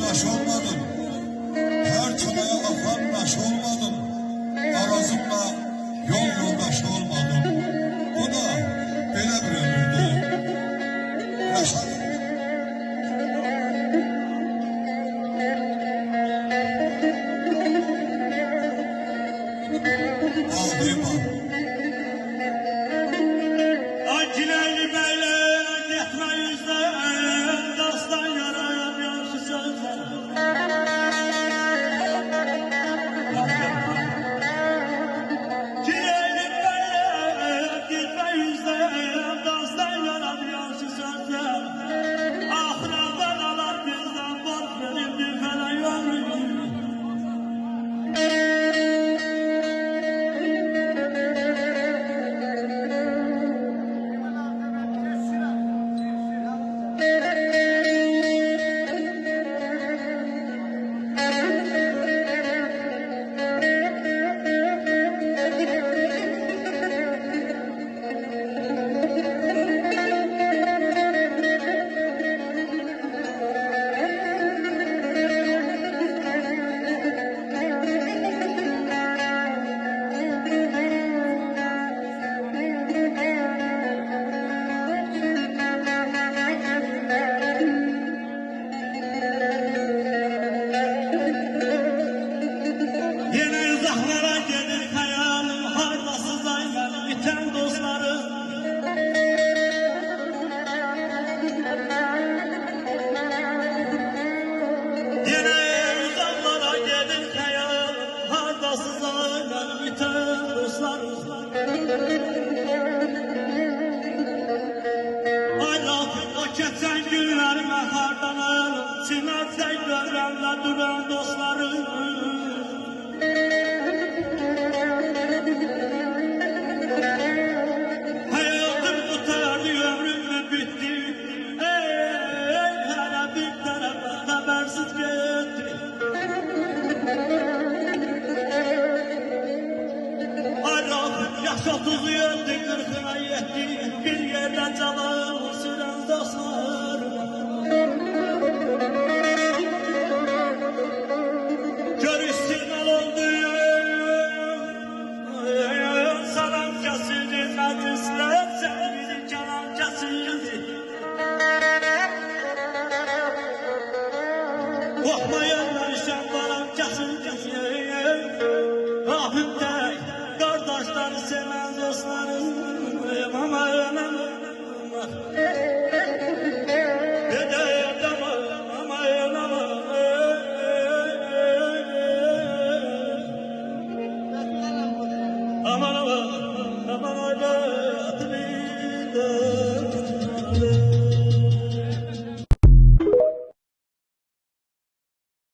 yoldaş olmadım. Her çabaya akan naş olmadım. Arazımla yol yoldaşı olmadım. Bu da belə bir ömürdür. Yaşadım. Ağlayma. Acileli beyler getme yüzden, dosttan yarayan yaşı sözler. Acileli beyler getme yüzden, dosttan yarayan yaşı sözler. Ahırdan alar bizden borç verip bir falan yoluyum. Geçen günlerime hardanım, çimərsən görəmlə duran dostlarım. Hayatım tutardı, ömrüm bitti. Hələ bir tərəfə xəbərsiz getdi. Allah'ım yaş 37, 40'ına yetti. Bir yerden calan süren dostlar. Görüşsünler oldu. Salam kesildi, meclisler sevgili kelam kesildi. Korkmaya